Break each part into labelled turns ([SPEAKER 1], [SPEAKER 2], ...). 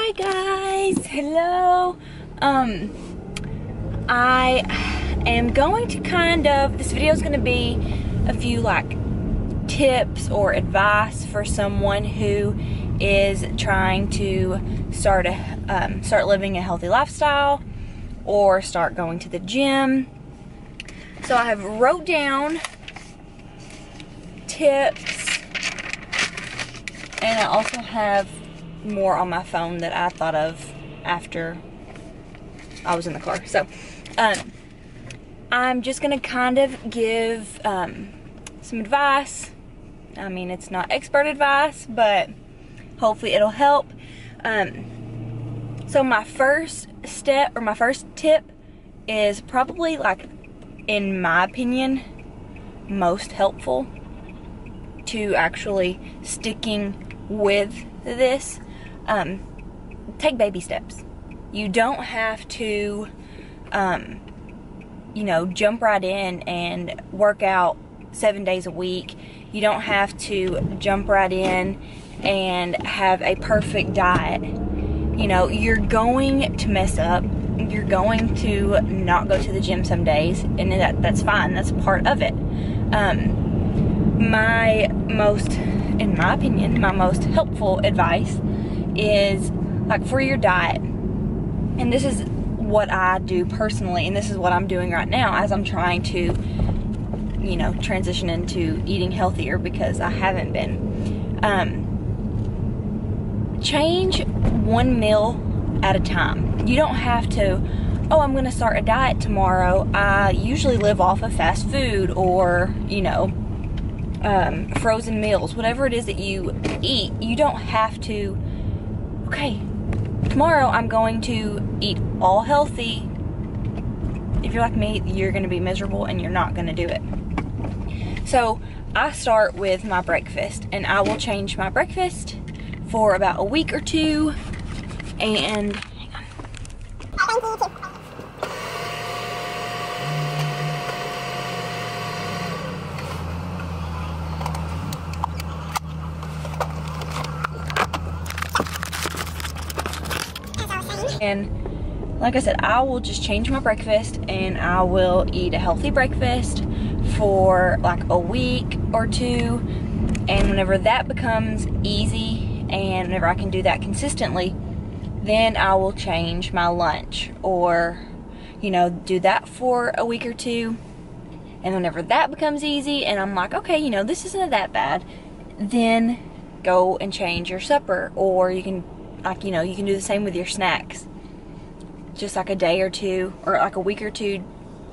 [SPEAKER 1] Hi guys, hello. I am going to this video is going to be a few like tips or advice for someone who is trying to start living a healthy lifestyle or start going to the gym. So I have wrote down tips, and I also have more on my phone that I thought of after I was in the car. So I'm just gonna kind of give some advice. I mean, it's not expert advice, but hopefully it'll help. So my first step, or my first tip, is probably, like, in my opinion, most helpful to actually sticking with this. Take baby steps. You don't have to, you know, jump right in and work out 7 days a week. You don't have to jump right in and have a perfect diet. You know, you're going to mess up. You're going to not go to the gym some days, and that's fine. That's part of it. In my opinion, my most helpful advice is, like, for your diet. And this is what I do personally, and this is what I'm doing right now as I'm trying to, you know, transition into eating healthier, because I haven't been. Change one meal at a time. You don't have to, oh, I'm gonna start a diet tomorrow. I usually live off of fast food or, you know, frozen meals, whatever it is that you eat. You don't have to, okay, tomorrow I'm going to eat all healthy. If you're like me, you're going to be miserable and you're not going to do it. So I start with my breakfast, and I will change my breakfast for about a week or two. And hang on. And like I said, I will just change my breakfast, and I will eat a healthy breakfast for like a week or two. And whenever that becomes easy, and whenever I can do that consistently, then I will change my lunch, or, you know, do that for a week or two. And whenever that becomes easy and I'm like, okay, you know, this isn't that bad, then go and change your supper. Or you can, like, you know, you can do the same with your snacks. Just like a day or two, or like a week or two,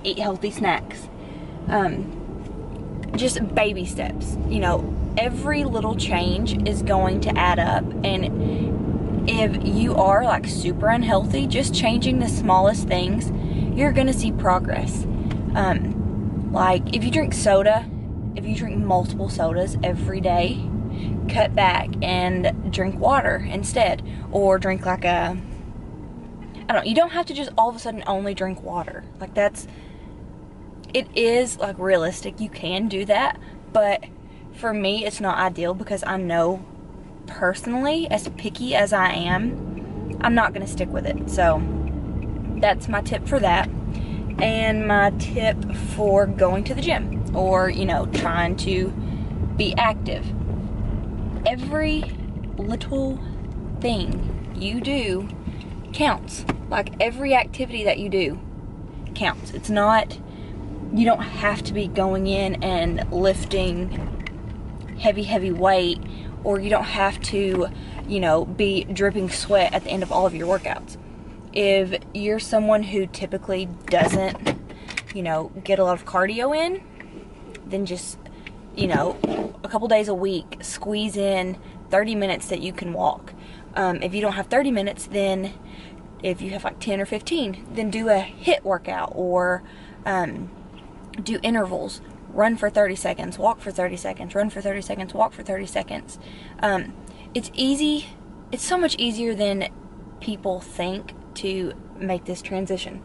[SPEAKER 1] eat healthy snacks. Just baby steps. You know, every little change is going to add up. And if you are like super unhealthy, just changing the smallest things, you're gonna see progress. Like if you drink soda, if you drink multiple sodas every day, cut back and drink water instead. Or drink like a, I don't know, you don't have to just all of a sudden only drink water. Like it is like realistic, you can do that, but for me it's not ideal, because I know personally, as picky as I am, I'm not gonna stick with it. So that's my tip for that. And my tip for going to the gym, or, you know, trying to be active. Every little thing you do counts. Like every activity that you do counts. It's not, you don't have to be going in and lifting heavy weight, or you don't have to, you know, be dripping sweat at the end of all of your workouts. If you're someone who typically doesn't, you know, get a lot of cardio in, then just, you know, a couple days a week, squeeze in 30 minutes that you can walk. If you don't have 30 minutes, then if you have like 10 or 15, then do a HIIT workout, or do intervals. Run for 30 seconds, walk for 30 seconds, run for 30 seconds, walk for 30 seconds. It's easy. It's so much easier than people think to make this transition.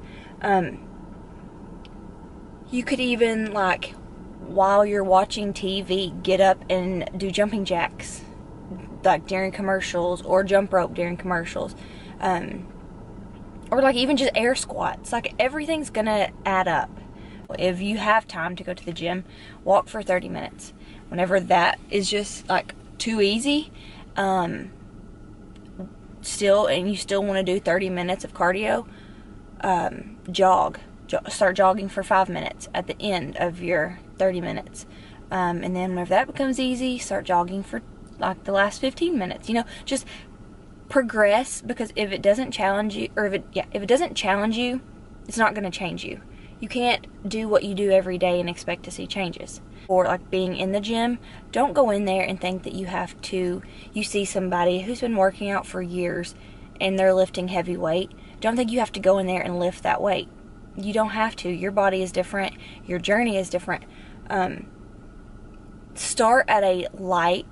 [SPEAKER 1] You could even, like, while you're watching TV, get up and do jumping jacks. like during commercials, or jump rope during commercials, or like even just air squats. Like everything's gonna add up. If you have time to go to the gym, walk for 30 minutes. Whenever that is just like too easy, and you still want to do 30 minutes of cardio, start jogging for 5 minutes at the end of your 30 minutes. And then whenever that becomes easy, start jogging for like the last 15 minutes. Just progress, because if it doesn't challenge you, or if it doesn't challenge you, it's not going to change you. You can't do what you do every day and expect to see changes. Or like being in the gym, don't go in there and think that you see somebody who's been working out for years and they're lifting heavy weight. Don't think you have to go in there and lift that weight. You don't have to. Your body is different. Your journey is different. Start at a light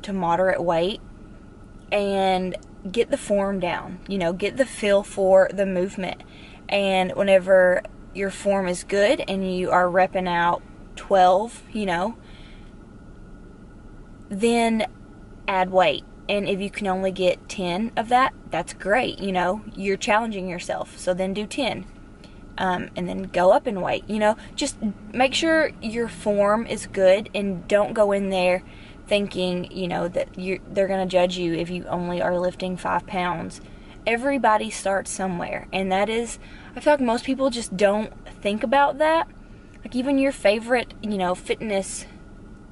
[SPEAKER 1] to moderate weight and get the form down. Get the feel for the movement. And whenever your form is good and you are repping out 12, then add weight. And if you can only get 10 of that, that's great. You're challenging yourself. So then do 10. And then go up in weight. Just make sure your form is good, and don't go in there thinking, that they're going to judge you if you only are lifting 5 pounds. Everybody starts somewhere, and that is, I feel like most people just don't think about that. Like even your favorite, fitness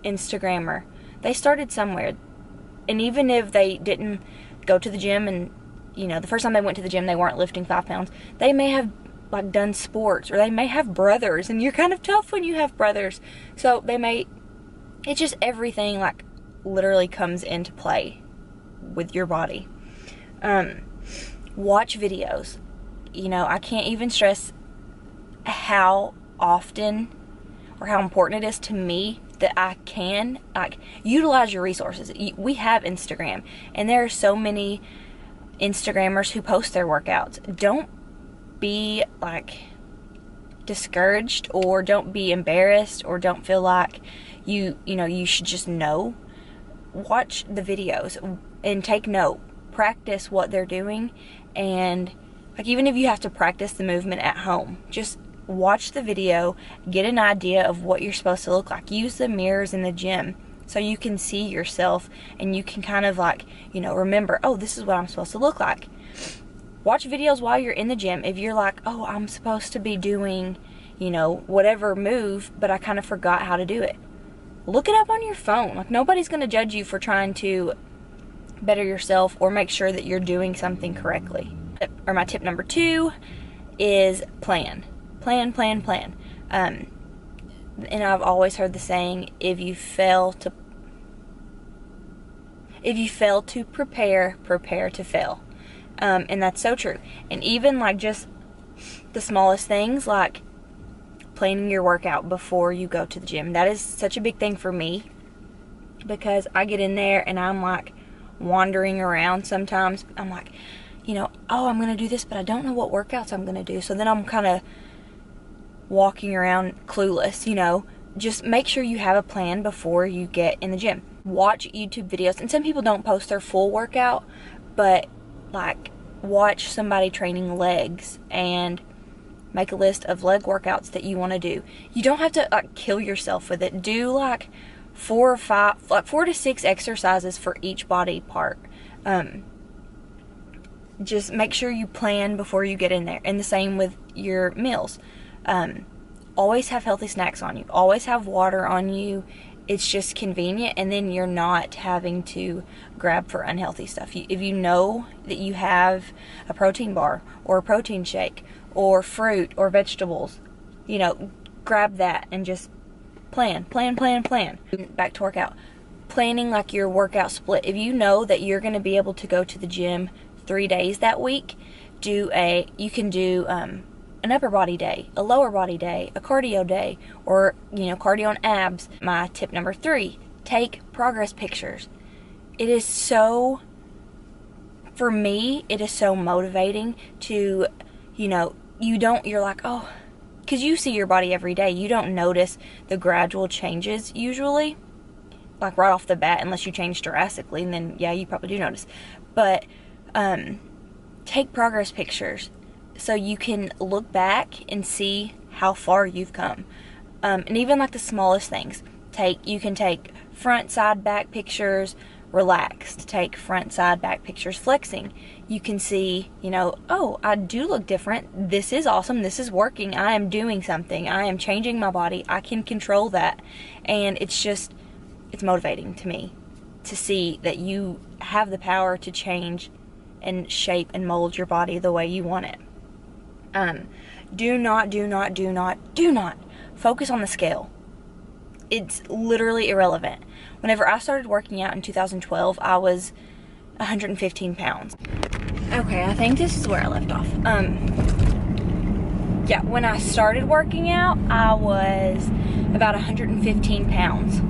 [SPEAKER 1] Instagrammer, they started somewhere. And even if they didn't go to the gym and, the first time they went to the gym, they weren't lifting 5 pounds, they may have like done sports, or they may have brothers, and you're kind of tough when you have brothers. So it's just everything like literally comes into play with your body. Watch videos. I can't even stress how often or how important it is to me that I can utilize your resources. We have Instagram, and there are so many Instagrammers who post their workouts. Don't be discouraged, or don't be embarrassed, or don't feel like you should just know. Watch the videos and take note. Practice what they're doing, and even if you have to practice the movement at home, just watch the video, get an idea of what you're supposed to look like. Use the mirrors in the gym so you can see yourself, and you can kind of remember, oh, this is what I'm supposed to look like. Watch videos while you're in the gym. If you're like, oh, I'm supposed to be doing, whatever move, but I kind of forgot how to do it. Look it up on your phone. Nobody's going to judge you for trying to better yourself or make sure that you're doing something correctly. Or my tip number 2 is plan. Plan. And I've always heard the saying, if you fail to prepare, prepare to fail. And that's so true. And even just the smallest things, like planning your workout before you go to the gym. That is such a big thing for me, because I get in there and I'm wandering around sometimes. I'm oh, I'm going to do this, but I don't know what workouts I'm going to do. So then I'm kind of walking around clueless, Just make sure you have a plan before you get in the gym. Watch YouTube videos. And some people don't post their full workout, but watch somebody training legs and make a list of leg workouts that you want to do. You don't have to kill yourself with it. Do 4 to 6 exercises for each body part. Just make sure you plan before you get in there. And the same with your meals. Always have healthy snacks on you. Always have water on you. It's just convenient, and then you're not having to grab for unhealthy stuff. If you know that you have a protein bar or a protein shake or fruit or vegetables, grab that and just plan. Back to workout. Planning your workout split. If you know that you're going to be able to go to the gym 3 days that week, you can do an upper body day, a lower body day, a cardio day, or cardio and abs. My tip number 3, take progress pictures. It is so, for me, it is so motivating to, you're like, oh, because you see your body every day, you don't notice the gradual changes usually. like right off the bat, unless you change drastically, and then yeah, you probably do notice. But take progress pictures so you can look back and see how far you've come. And even like the smallest things, you can take front, side, back pictures relaxed, take front, side, back pictures flexing. You can see, you know, oh, I do look different. This is awesome. This is working. I am doing something. I am changing my body. I can control that. And it's motivating to me to see that you have the power to change and shape and mold your body the way you want it. Do not focus on the scale. It's literally irrelevant. Whenever I started working out in 2012, I was 115 pounds. Okay, I think this is where I left off. Yeah, when I started working out, I was about 115 pounds.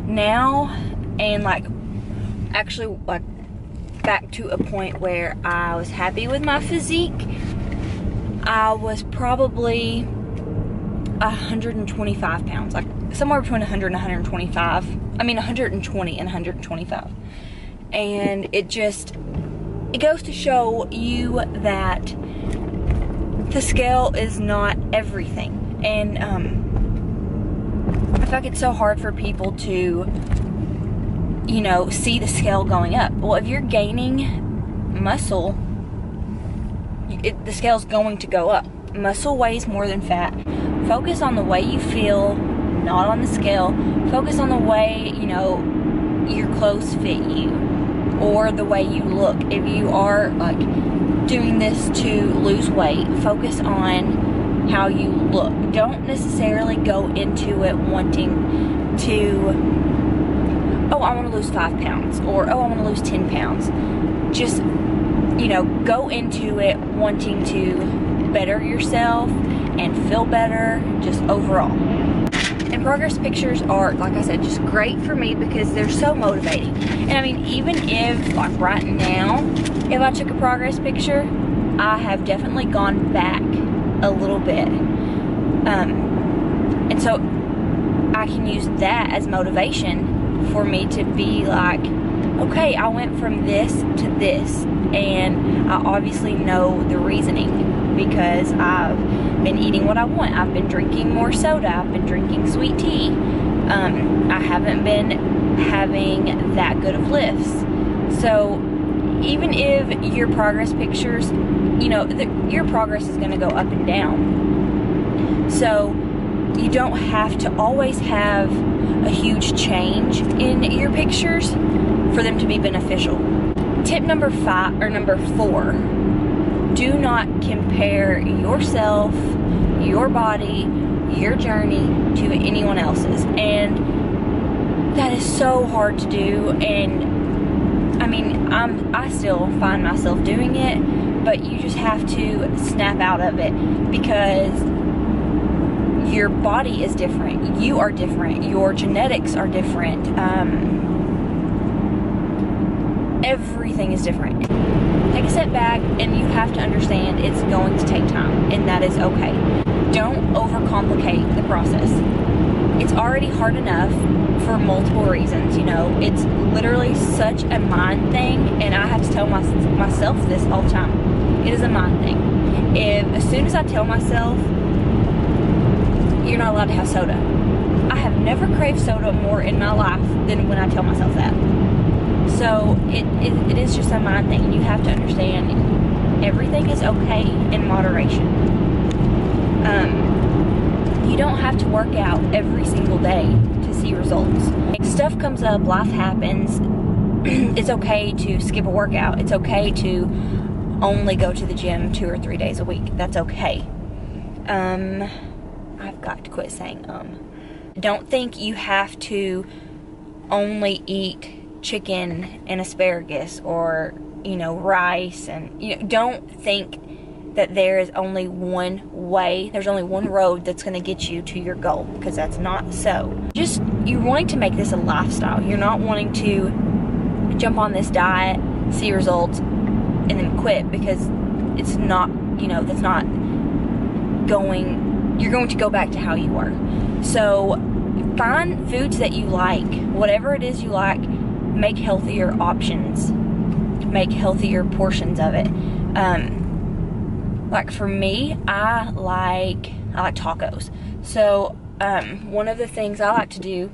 [SPEAKER 1] Now, and like, actually, like, back to a point where I was happy with my physique, I was probably 125 pounds, like somewhere between 100 and 125. I mean 120 and 125. And it goes to show you that the scale is not everything. And I feel like it's so hard for people to, you know, see the scale going up. Well, if you're gaining muscle, the scale's going to go up. Muscle weighs more than fat. Focus on the way you feel, not on the scale. Focus on the way, you know, your clothes fit you, or the way you look. If you are like doing this to lose weight, focus on how you look. Don't necessarily go into it wanting to, oh, I want to lose 5 pounds, or oh, I want to lose 10 pounds. Just, you know, go into it wanting to better yourself and feel better just overall. And progress pictures are, like I said, just great for me because they're so motivating. And I mean, even if, like right now, if I took a progress picture, I have definitely gone back a little bit. And so I can use that as motivation for me to be like, okay, I went from this to this, and I obviously know the reasoning because I've been eating what I want. I've been drinking more soda. I've been drinking sweet tea. I haven't been having that good of lifts. So even if your progress pictures, you know, your progress is going to go up and down. So you don't have to always have a huge change in your pictures for them to be beneficial. Tip number 4, do not compare yourself, your body, your journey to anyone else's. And that is so hard to do. And I mean, I still find myself doing it, but you just have to snap out of it because your body is different. You are different. Your genetics are different. Everything is different. Take a step back, and you have to understand it's going to take time, and that is okay. Don't overcomplicate the process. It's already hard enough for multiple reasons, you know. It's literally such a mind thing, and I have to tell myself this all the time. It is a mind thing. As soon as I tell myself, you're not allowed to have soda, I have never craved soda more in my life than when I tell myself that. So it is just a mind thing. You have to understand everything is okay in moderation. You don't have to work out every single day to see results. Stuff comes up, life happens. It's okay to skip a workout. It's okay to only go to the gym 2 or 3 days a week. That's okay. I've got to quit saying Don't think you have to only eat chicken and asparagus, or, you know, rice, and, you know, don't think that there is only one way, there's only one road that's going to get you to your goal, because that's not so. Just, you're wanting to make this a lifestyle. You're not wanting to jump on this diet, see results, and then quit, because it's not, you know, that's not going, you're going to go back to how you were. So find foods that you like. Whatever it is you like, make healthier options. Make healthier portions of it. Like for me, I like tacos. So one of the things I like to do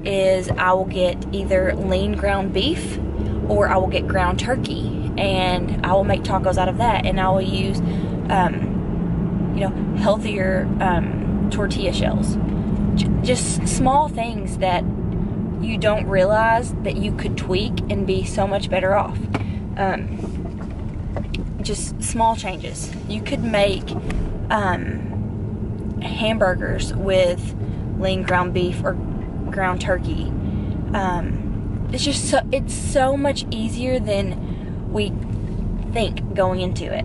[SPEAKER 1] is I will get either lean ground beef or I will get ground turkey, and I will make tacos out of that, and I will use healthier tortilla shells. Just small things that you don't realize that you could tweak and be so much better off. Just small changes. You could make hamburgers with lean ground beef or ground turkey. It's so much easier than we think going into it.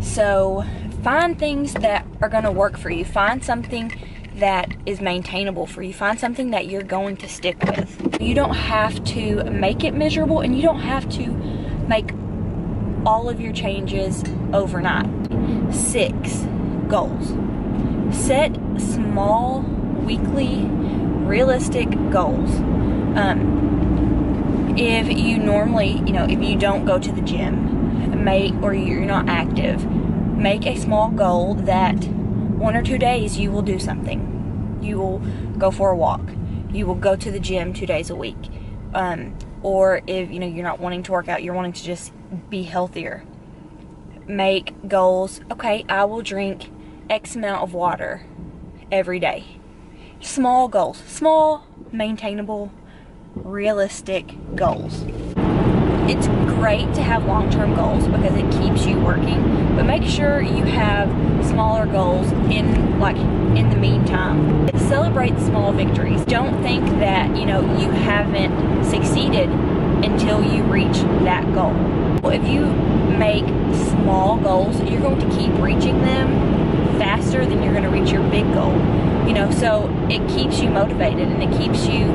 [SPEAKER 1] So find things that are going to work for you. Find something that is maintainable for you. Find something that you're going to stick with. You don't have to make it miserable, and you don't have to make all of your changes overnight. 6 goals. Set small, weekly, realistic goals. If you normally, if you don't go to the gym, or you're not active, make a small goal that 1 or 2 days you will do something. You will go for a walk. You will go to the gym 2 days a week. Or if you're not wanting to work out, you're wanting to just be healthier. Make goals. Okay, I will drink X amount of water every day. Small goals. Small, maintainable, realistic goals. It's great to have long-term goals because it keeps you working, but make sure you have smaller goals in the meantime. Celebrate small victories. Don't think that you haven't succeeded until you reach that goal. Well, if you make small goals, you're going to keep reaching them faster than you're going to reach your big goal. So it keeps you motivated, and it keeps you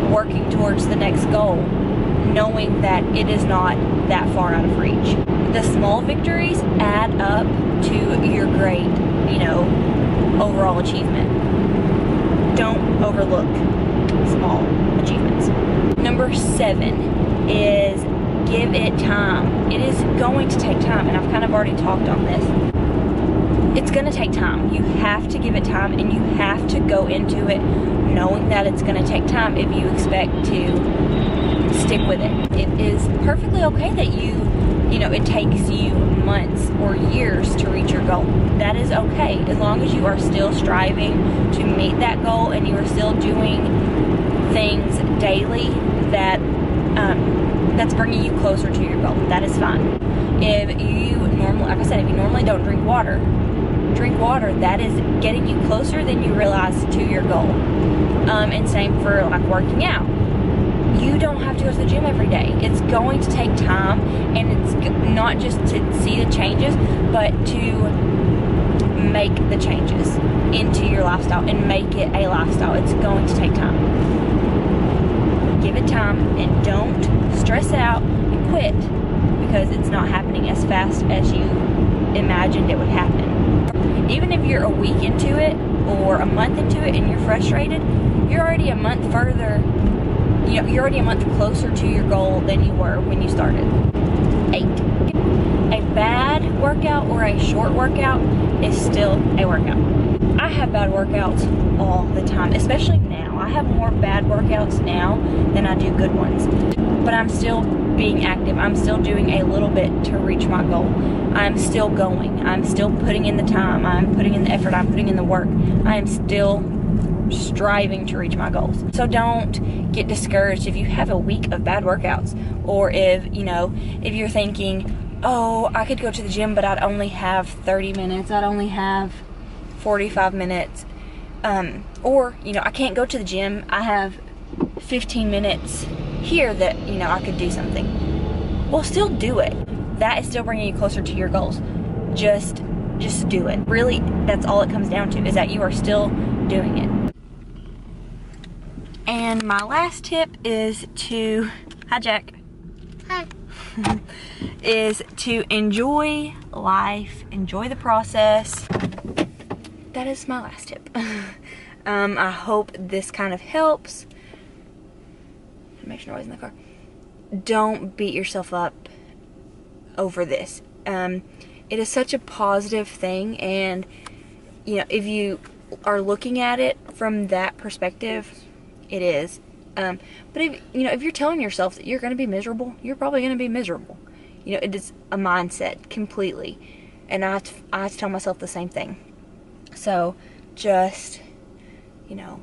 [SPEAKER 1] working towards the next goal, knowing that it is not that far out of reach. The small victories add up to your great, overall achievement. Don't overlook small achievements. Number 7 is give it time. It is going to take time, and I've kind of already talked on this. It's going to take time. You have to give it time, and you have to go into it knowing that it's going to take time if you expect to stick with it. It is perfectly okay that it takes you months or years to reach your goal. That is okay, as long as you are still striving to meet that goal and you are still doing things daily that's bringing you closer to your goal. That is fine. If you normally don't drink water, that is getting you closer than you realize to your goal. And same for working out. You don't have to go to the gym every day. It's going to take time, and it's not just to see the changes, but to make the changes into your lifestyle and make it a lifestyle. It's going to take time. Give it time, and don't stress out and quit because it's not happening as fast as you imagined it would happen. Even if you're a week into it or a month into it and you're frustrated, you're already a month further. You're already a month closer to your goal than you were when you started. 8. A bad workout or a short workout is still a workout. I have bad workouts all the time, especially now. I have more bad workouts now than I do good ones. But I'm still being active. I'm still doing a little bit to reach my goal. I'm still going. I'm still putting in the time. I'm putting in the effort. I'm putting in the work. I am still striving to reach my goals. So don't get discouraged if you have a week of bad workouts, or if you're thinking, oh, I could go to the gym, but I'd only have 30 minutes. I'd only have 45 minutes. Or I can't go to the gym. I have 15 minutes here that, I could do something. Well, still do it. That is still bringing you closer to your goals. Just do it. Really, that's all it comes down to, is that you are still doing it. And my last tip is to, hi Jack. Hi. Is to enjoy life, enjoy the process. That is my last tip. I hope this kind of helps. Makes noise in the car. Don't beat yourself up over this. It is such a positive thing, and you know, if you are looking at it from that perspective, it is. But if you know, if you're telling yourself that you're going to be miserable, you're probably going to be miserable. You know, it is a mindset completely, and I have to tell myself the same thing. So just, you know,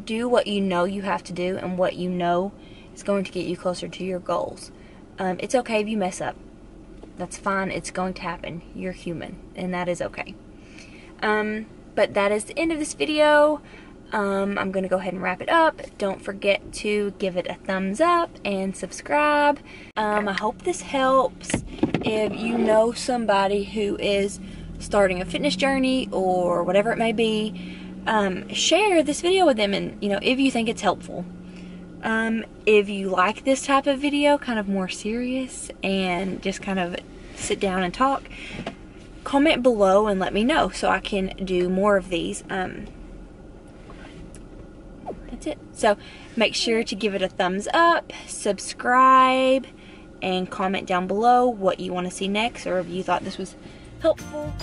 [SPEAKER 1] do what you know you have to do, and what you know is going to get you closer to your goals. It's okay if you mess up. That's fine. It's going to happen. You're human, and that is okay. But that is the end of this video. I'm going to go ahead and wrap it up. Don't forget to give it a thumbs up and subscribe. I hope this helps. If you know somebody who is starting a fitness journey or whatever it may be, share this video with them, and you know, if you think it's helpful. If you like this type of video, kind of more serious and just kind of sit down and talk, comment below and let me know so I can do more of these. That's it. So make sure to give it a thumbs up, subscribe, and comment down below what you want to see next, or if you thought this was helpful.